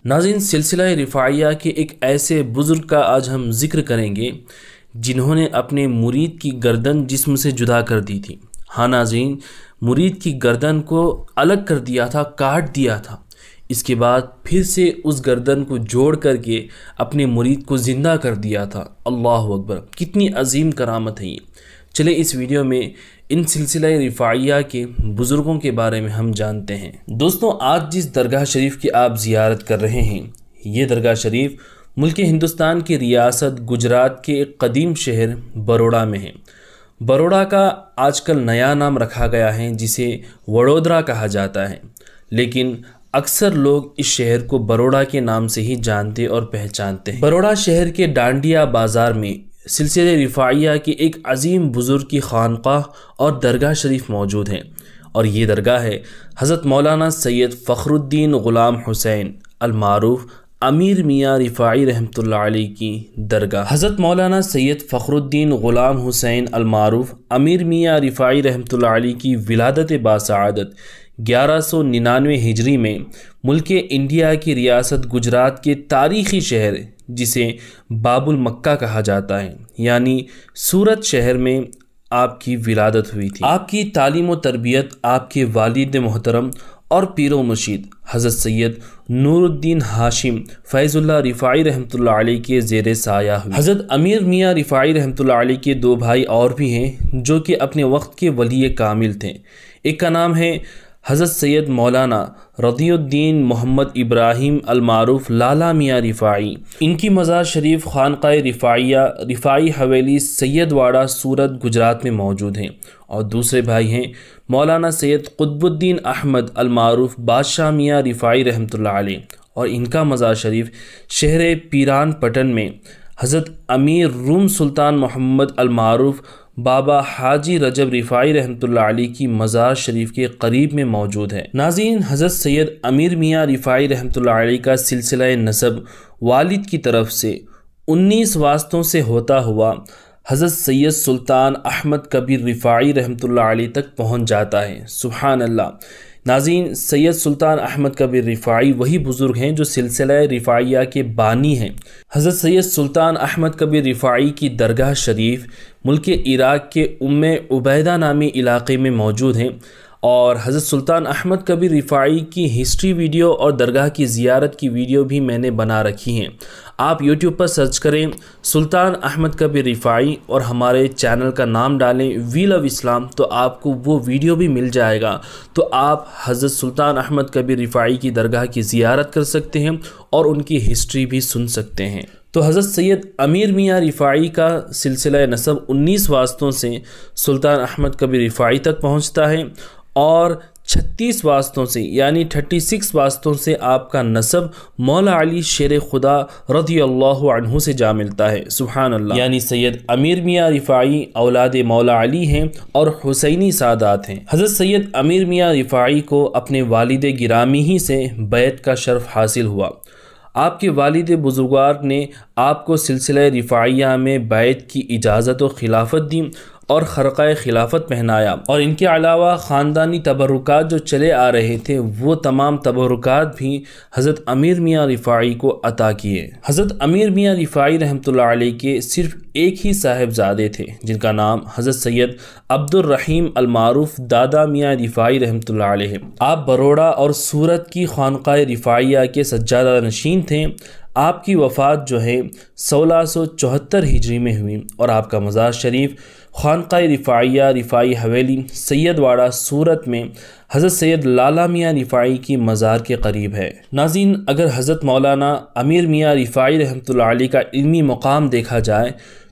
ناظرین، سلسلہ رفاعیہ کے ایک ایسے بزرگ کا آج ہم ذکر کریں گے جنہوں نے اپنے مرید کی گردن جسم سے جدا کر دی تھی۔ ہاں ناظرین، مرید کی گردن کو الگ کر دیا تھا، کاٹ دیا تھا۔ اس کے بعد پھر سے اس گردن کو جوڑ کر کے اپنے مرید کو زندہ کر دیا تھا۔ اللہ اکبر، کتنی عظیم کرامت ہے یہ۔ چلے اس ویڈیو میں ان سلسلہ رفاعیہ کے بزرگوں کے بارے میں ہم جانتے ہیں۔ دوستوں، آج جس درگاہ شریف کی آپ زیارت کر رہے ہیں، یہ درگاہ شریف ملک ہندوستان کی ریاست گجرات کے ایک قدیم شہر بروڑا میں ہے۔ بروڑا کا آج کل نیا نام رکھا گیا ہے جسے وڑودرا کہا جاتا ہے، لیکن اکثر لوگ اس شہر کو بروڑا کے نام سے ہی جانتے اور پہچانتے ہیں۔ بروڑا شہر کے ڈانڈیا بازار میں سلسلہ رفاعیہ کے ایک عظیم بزرگ کی خانقاہ اور درگاہ شریف موجود ہیں، اور یہ درگاہ ہے حضرت مولانا سید فخر الدین غلام حسین المعروف امیر میاں رفاعی رحمۃ اللہ علیہ کی درگاہ۔ حضرت مولانا سید فخر الدین غلام حسین المعروف امیر میاں رفاعی رحمۃ اللہ علیہ کی ولادت باسعادت 1199 ہجری میں ملک انڈیا کی ریاست گجرات کے تاریخی شہر جسے باب المکہ کہا جاتا ہے یعنی سورت شہر میں آپ کی ولادت ہوئی تھی۔ آپ کی تعلیم و تربیت آپ کے والد محترم اور پیر و مرشد حضرت سید نور الدین ہاشم فیض اللہ رفاعی رحمۃ اللہ علیہ کے زیر سایہ ہوئی۔ حضرت امیر میاں رفاعی رحمۃ اللہ علیہ کے دو بھائی اور بھی ہیں جو کہ اپنے وقت کے ولی کامل تھے۔ ایک کا نام ہے حضرت سید مولانا رضی الدین محمد ابراہیم المعروف لالا میاں رفاعی۔ ان کی مزار شریف خانقاہ رفاعیہ رفاعی حویلی سید واڑہ سورت گجرات میں موجود ہیں، اور دوسرے بھائی ہیں مولانا سید قطب الدین احمد المعروف بادشاہ میاں رفاعی رحمۃ اللہ علیہ، اور ان کا مزار شریف شہر پیران پٹن میں حضرت امیر روم سلطان محمد المعروف بابا حاجی رجب رفاعی رحمۃ اللہ علیہ کی مزار شریف کے قریب میں موجود ہے۔ ناظرین، حضرت سید امیر میاں رفاعی رحمۃ اللہ علیہ کا سلسلہ نسب والد کی طرف سے 19 واسطوں سے ہوتا ہوا حضرت سید سلطان احمد کبیر رفاعی رحمۃ اللہ علیہ تک پہنچ جاتا ہے۔ سبحان اللہ۔ ناظرین، سید سلطان احمد کبیر رفاعی وہی بزرگ ہیں جو سلسلہ رفاعیہ کے بانی ہیں۔ حضرت سید سلطان احمد کبیر رفاعی کی درگاہ شریف ملک عراق کے ام عبیدہ نامی علاقے میں موجود ہیں، اور حضرت سلطان احمد کبیر رفاعی کی ہسٹری ویڈیو اور درگاہ کی زیارت کی ویڈیو بھی میں نے بنا رکھی ہیں۔ آپ یوٹیوب پر سرچ کریں سلطان احمد کبیر رفاعی اور ہمارے چینل کا نام ڈالیں وی لو اسلام، تو آپ کو وہ ویڈیو بھی مل جائے گا، تو آپ حضرت سلطان احمد کبیر رفاعی کی درگاہ کی زیارت کر سکتے ہیں اور ان کی ہسٹری بھی سن سکتے ہیں۔ تو حضرت سید امیر میاں رفاعی کا سلسلہ نسب 19 واسطوں سے سلطان احمد کبیر رفاعی تک پہنچتا ہے، اور 36 واسطوں سے یعنی 36 واسطوں سے آپ کا نسب مولا علی شیر خدا رضی اللہ عنہ سے جا ملتا ہے۔ سبحان اللہ۔ یعنی سید امیر میاں رفاعی اولاد مولا علی ہیں اور حسینی سادات ہیں۔ حضرت سید امیر میاں رفاعی کو اپنے والد گرامی ہی سے بیعت کا شرف حاصل ہوا۔ آپ کے والد بزرگوار نے آپ کو سلسلہ رفاعیہ میں بیعت کی اجازت و خلافت دی اور خرقہ خلافت پہنایا، اور ان کے علاوہ خاندانی تبرکات جو چلے آ رہے تھے وہ تمام تبرکات بھی حضرت امیر میاں رفاعی کو عطا کیے۔ حضرت امیر میاں رفاعی رحمۃ اللہ علیہ کے صرف ایک ہی صاحبزادے تھے جن کا نام حضرت سید عبد الرحیم المعروف دادا میاں رفاعی رحمۃ اللہ علیہ۔ آپ بروڑا اور سورت کی خانقاہ رفاعیہ کے سجادہ نشین تھے۔ آپ کی وفات جو ہے 1674 ہجری میں ہوئی، اور آپ کا مزار شریف خانقاہ رفاعیہ رفاعی حویلی سید واڑہ سورت میں حضرت سید لالا میاں رفاعی کی مزار کے قریب ہے۔ ناظرین، اگر حضرت مولانا امیر میاں رفاعی رحمۃ اللہ علیہ کا علمی مقام دیکھا جائے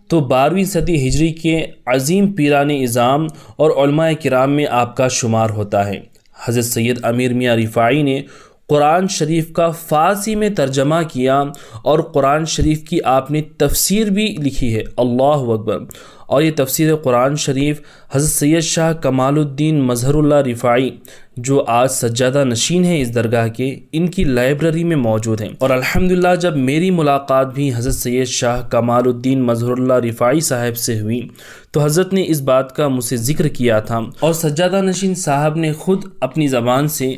تو 12ویں صدی ہجری کے عظیم پیران اعظام اور علماء کرام میں آپ کا شمار ہوتا ہے۔ حضرت سید امیر میاں رفاعی نے قرآن شریف کا فارسی میں ترجمہ کیا، اور قرآن شریف کی آپ نے تفسیر بھی لکھی ہے۔ اللہ اکبر۔ اور یہ تفسیر قرآن شریف حضرت سید شاہ کمال الدین مظہر اللہ رفاعی جو آج سجادہ نشین ہیں اس درگاہ کے، ان کی لائبریری میں موجود ہیں، اور الحمدللہ جب میری ملاقات بھی حضرت سید شاہ کمال الدین مظہر اللہ رفاعی صاحب سے ہوئی تو حضرت نے اس بات کا مجھ سے ذکر کیا تھا، اور سجادہ نشین صاحب نے خود اپنی زبان سے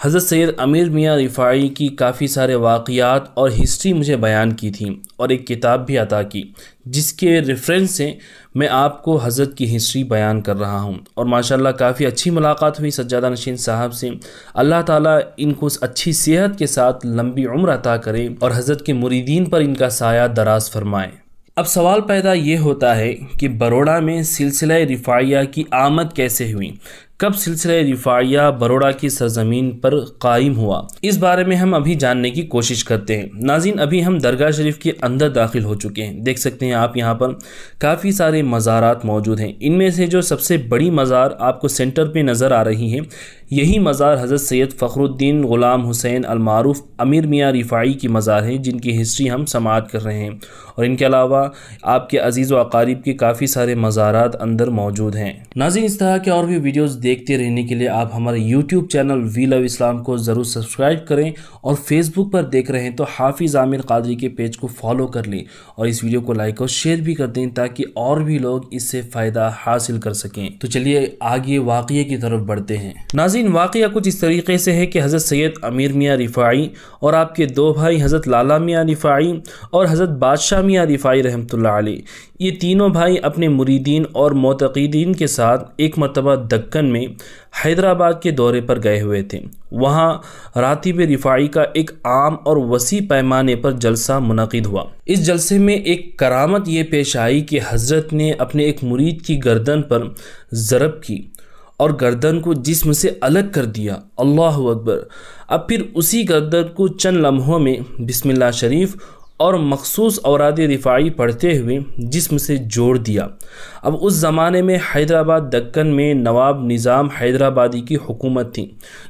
حضرت سید امیر میاں رفاعی کی کافی سارے واقعات اور ہسٹری مجھے بیان کی تھی اور ایک کتاب بھی عطا کی جس کے ریفرنس سے میں آپ کو حضرت کی ہسٹری بیان کر رہا ہوں، اور ماشاءاللہ کافی اچھی ملاقات ہوئی سجادہ نشین صاحب سے۔ اللہ تعالیٰ ان کو اچھی صحت کے ساتھ لمبی عمر عطا کرے اور حضرت کے مریدین پر ان کا سایہ دراز فرمائے۔ اب سوال پیدا یہ ہوتا ہے کہ بروڑا میں سلسلہ رفاعیہ کی آمد کیسے ہوئی؟ کب سلسلہ رفاعیہ بروڑا کی سرزمین پر قائم ہوا؟ اس بارے میں ہم ابھی جاننے کی کوشش کرتے ہیں۔ ناظرین، ابھی ہم درگاہ شریف کے اندر داخل ہو چکے ہیں۔ دیکھ سکتے ہیں آپ یہاں پر کافی سارے مزارات موجود ہیں۔ ان میں سے جو سب سے بڑی مزار آپ کو سینٹر پہ نظر آ رہی ہے، یہی مزار حضرت سید فخر الدین غلام حسین المعروف امیر میاں رفاعی کی مزار ہے، جن کی ہسٹری ہم سماعت کر رہے ہیں، اور ان کے علاوہ آپ کے عزیز و اقارب کے کافی سارے مزارات اندر موجود ہیں۔ ناظرین، اس طرح کے اور بھی ویڈیوز دیکھتے رہنے کے لیے آپ ہمارے یوٹیوب چینل وی لو اسلام کو ضرور سبسکرائب کریں، اور فیس بک پر دیکھ رہے ہیں تو حافظ عامر قادری کے پیج کو فالو کر لیں، اور اس ویڈیو کو لائک اور شیئر بھی کر دیں تاکہ اور بھی لوگ اس سے فائدہ حاصل کر سکیں۔ تو چلیے آگے واقعے کی طرف بڑھتے ہیں۔ ناظرین، واقعہ کچھ اس طریقے سے ہے کہ حضرت سید امیر میاں رفاعی اور آپ کے دو بھائی حضرت لالا میاں رفاعی اور حضرت بادشاہ میاں رفاعی رحمۃ اللہ علیہ، یہ تینوں بھائی اپنے مریدین اور معتقدین کے ساتھ ایک مرتبہ دکن میں حیدرآباد کے دورے پر گئے ہوئے تھے۔ وہاں راتب رفاعی کا ایک عام اور وسیع پیمانے پر جلسہ منعقد ہوا۔ اس جلسے میں ایک کرامت یہ پیش آئی کہ حضرت نے اپنے ایک مرید کی گردن پر ضرب کی اور گردن کو جسم سے الگ کر دیا۔ اللہ اکبر! اب پھر اسی گردن کو چند لمحوں میں بسم اللہ شریف اور مخصوص اوراد رفاعی پڑھتے ہوئے جسم سے جوڑ دیا۔ اب اس زمانے میں حیدرآباد دکن میں نواب نظام حیدرآبادی کی حکومت تھی،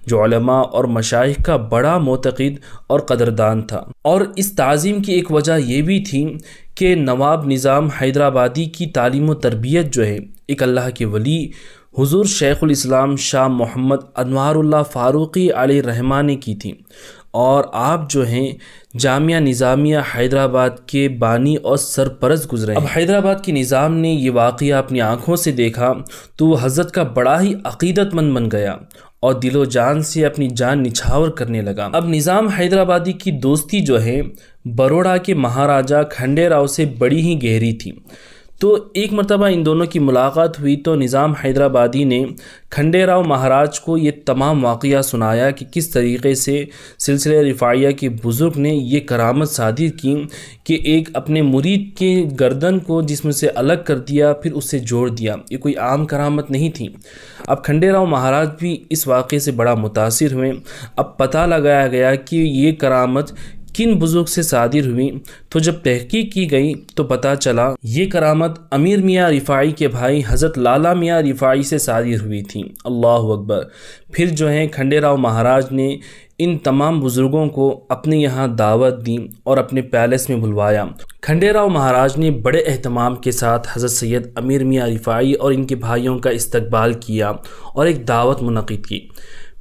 جو علماء اور مشائخ کا بڑا معتقد اور قدردان تھا، اور اس تعظیم کی ایک وجہ یہ بھی تھی کہ نواب نظام حیدرآبادی کی تعلیم و تربیت جو ہے ایک اللہ کے ولی حضور شیخ الاسلام شاہ محمد انوار اللہ فاروقی علیہ الرحمہ نے کی تھی، اور آپ جو ہیں جامعہ نظامیہ حیدرآباد کے بانی اور سرپرست گزرے ہیں۔ اب حیدرآباد کے نظام نے یہ واقعہ اپنی آنکھوں سے دیکھا تو وہ حضرت کا بڑا ہی عقیدت مند بن گیا اور دل و جان سے اپنی جان نچھاور کرنے لگا۔ اب نظام حیدرآبادی کی دوستی جو ہے بروڑا کے مہاراجہ کھنڈے راؤ سے بڑی ہی گہری تھی، تو ایک مرتبہ ان دونوں کی ملاقات ہوئی تو نظام حیدرآبادی نے کھنڈے راؤ مہاراج کو یہ تمام واقعہ سنایا کہ کس طریقے سے سلسلہ رفاعیہ کے بزرگ نے یہ کرامت صادر کی کہ ایک اپنے مرید کے گردن کو جسم سے الگ کر دیا، پھر اس سے جوڑ دیا۔ یہ کوئی عام کرامت نہیں تھی۔ اب کھنڈے راؤ مہاراج بھی اس واقعے سے بڑا متاثر ہوئے۔ اب پتہ لگایا گیا کہ یہ کرامت کن بزرگ سے صادر ہوئی، تو جب تحقیق کی گئی تو پتہ چلا یہ کرامت امیر میاں رفاعی کے بھائی حضرت لالا میاں رفاعی سے صادر ہوئی تھی۔ اللہ اکبر! پھر جو ہے کھنڈے راؤ مہاراج نے ان تمام بزرگوں کو اپنے یہاں دعوت دی اور اپنے پیلس میں بلوایا۔ کھنڈے راؤ مہاراج نے بڑے اہتمام کے ساتھ حضرت سید امیر میاں رفاعی اور ان کے بھائیوں کا استقبال کیا اور ایک دعوت منعقد کی۔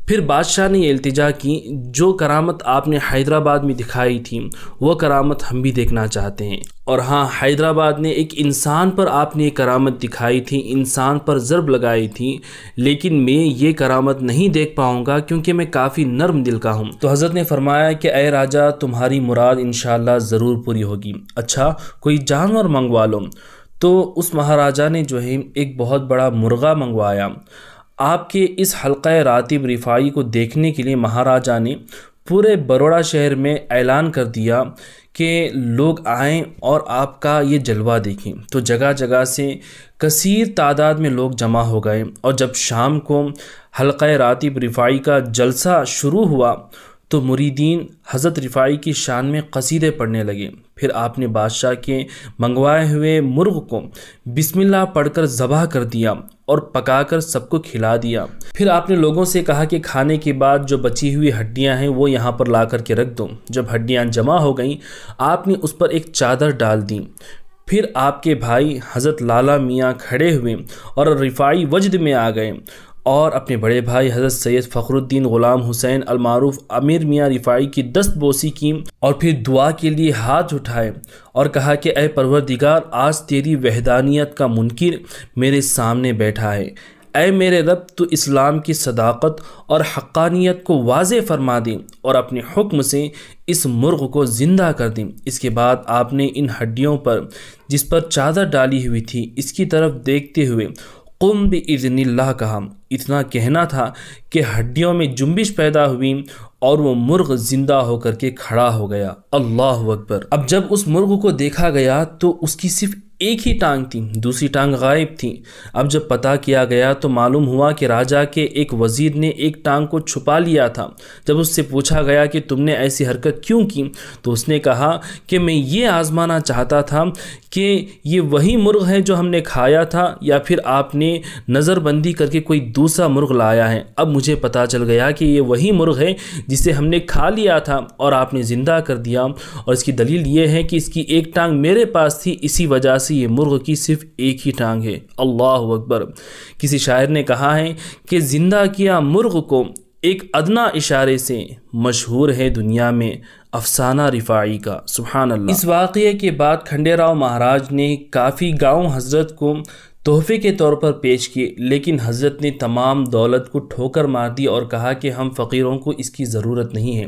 پھر بادشاہ نے یہ التجا کی، جو کرامت آپ نے حیدرآباد میں دکھائی تھی وہ کرامت ہم بھی دیکھنا چاہتے ہیں۔ اور ہاں، حیدرآباد نے ایک انسان پر آپ نے یہ کرامت دکھائی تھی، انسان پر ضرب لگائی تھی، لیکن میں یہ کرامت نہیں دیکھ پاؤں گا کیونکہ میں کافی نرم دل کا ہوں۔ تو حضرت نے فرمایا کہ اے راجہ، تمہاری مراد انشاءاللہ ضرور پوری ہوگی۔ اچھا، کوئی جانور منگوا لو۔ تو اس مہاراجہ نے جو ہے ایک بہت بڑا مرغہ منگوایا۔ آپ کے اس حلقہ راتب رفاعی کو دیکھنے کے لیے مہاراجہ نے پورے بروڑا شہر میں اعلان کر دیا کہ لوگ آئیں اور آپ کا یہ جلوہ دیکھیں۔ تو جگہ جگہ سے کثیر تعداد میں لوگ جمع ہو گئے، اور جب شام کو حلقہ راتب رفاعی کا جلسہ شروع ہوا تو مریدین حضرت رفاعی کی شان میں قصیدے پڑھنے لگے۔ پھر آپ نے بادشاہ کے منگوائے ہوئے مرغ کو بسم اللہ پڑھ کر ذبح کر دیا اور پکا کر سب کو کھلا دیا۔ پھر آپ نے لوگوں سے کہا کہ کھانے کے بعد جو بچی ہوئی ہڈیاں ہیں وہ یہاں پر لا کر کے رکھ دو۔ جب ہڈیاں جمع ہو گئیں، آپ نے اس پر ایک چادر ڈال دی۔ پھر آپ کے بھائی حضرت لالا میاں کھڑے ہوئے اور رفاعی وجد میں آ گئے، اور اپنے بڑے بھائی حضرت سید فخر الدین غلام حسین المعروف امیر میاں رفاعی کی دست بوسی کی، اور پھر دعا کے لیے ہاتھ اٹھائے اور کہا کہ اے پروردگار، آج تیری وحدانیت کا منکر میرے سامنے بیٹھا ہے، اے میرے رب تو اسلام کی صداقت اور حقانیت کو واضح فرما دیں اور اپنے حکم سے اس مرغ کو زندہ کر دیں۔ اس کے بعد آپ نے ان ہڈیوں پر جس پر چادر ڈالی ہوئی تھی اس کی طرف دیکھتے ہوئے قم بِإِذْنِ اللہ کہا۔ اتنا کہنا تھا کہ ہڈیوں میں جنبش پیدا ہوئی اور وہ مرغ زندہ ہو کر کے کھڑا ہو گیا۔ اللہ اکبر۔ اب جب اس مرغ کو دیکھا گیا تو اس کی صرف ایک ہی ٹانگ تھی، دوسری ٹانگ غائب تھی۔ اب جب پتہ کیا گیا تو معلوم ہوا کہ راجا کے ایک وزیر نے ایک ٹانگ کو چھپا لیا تھا۔ جب اس سے پوچھا گیا کہ تم نے ایسی حرکت کیوں کی تو اس نے کہا کہ میں یہ آزمانا چاہتا تھا کہ یہ وہی مرغ ہے جو ہم نے کھایا تھا یا پھر آپ نے نظر بندی کر کے کوئی دوسرا مرغ لایا ہے۔ اب مجھے پتہ چل گیا کہ یہ وہی مرغ ہے جسے ہم نے کھا لیا تھا اور آپ نے زندہ کر دیا، اور اس کی دلیل یہ ہے کہ اس کی ایک ٹانگ میرے پاس تھی، اسی وجہ سے یہ مرغ کی صرف ایک ہی ٹانگ ہے۔ اللہ اکبر۔ کسی شاعر نے کہا ہے کہ زندہ کیا مرغ کو ایک ادنا اشارے سے، مشہور ہے دنیا میں افسانہ رفاعی کا۔ سبحان اللہ۔ اس واقعے کے بعد کھنڈے راؤ مہاراج نے کافی گاؤں حضرت کو تحفے کے طور پر پیش کیے، لیکن حضرت نے تمام دولت کو ٹھوکر مار دی اور کہا کہ ہم فقیروں کو اس کی ضرورت نہیں ہے۔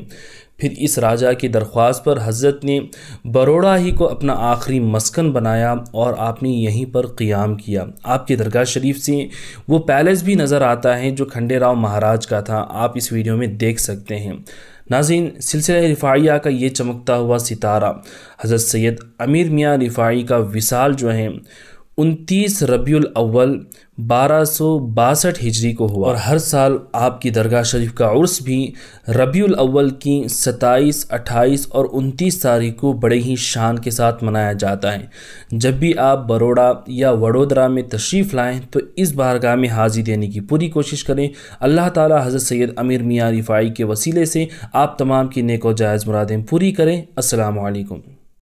پھر اس راجا کی درخواست پر حضرت نے بروڑا ہی کو اپنا آخری مسکن بنایا اور آپ نے یہیں پر قیام کیا۔ آپ کی درگاہ شریف سے وہ پیلس بھی نظر آتا ہے جو کھنڈے راؤ مہاراج کا تھا، آپ اس ویڈیو میں دیکھ سکتے ہیں۔ ناظرین، سلسلہ رفاعیہ کا یہ چمکتا ہوا ستارہ حضرت سید امیر میاں رفاعی کا وصال جو ہے 29 ربیع الاول 1262 ہجری کو ہوا، اور ہر سال آپ کی درگاہ شریف کا عرس بھی ربیع الاول کی 27، 28 اور 29 تاریخ کو بڑے ہی شان کے ساتھ منایا جاتا ہے۔ جب بھی آپ بروڑا یا وڈودرا میں تشریف لائیں تو اس بارگاہ میں حاضری دینے کی پوری کوشش کریں۔ اللہ تعالی حضرت سید امیر میاں رفاعی کے وسیلے سے آپ تمام کی نیک و جائز مرادیں پوری کریں۔ السلام علیکم۔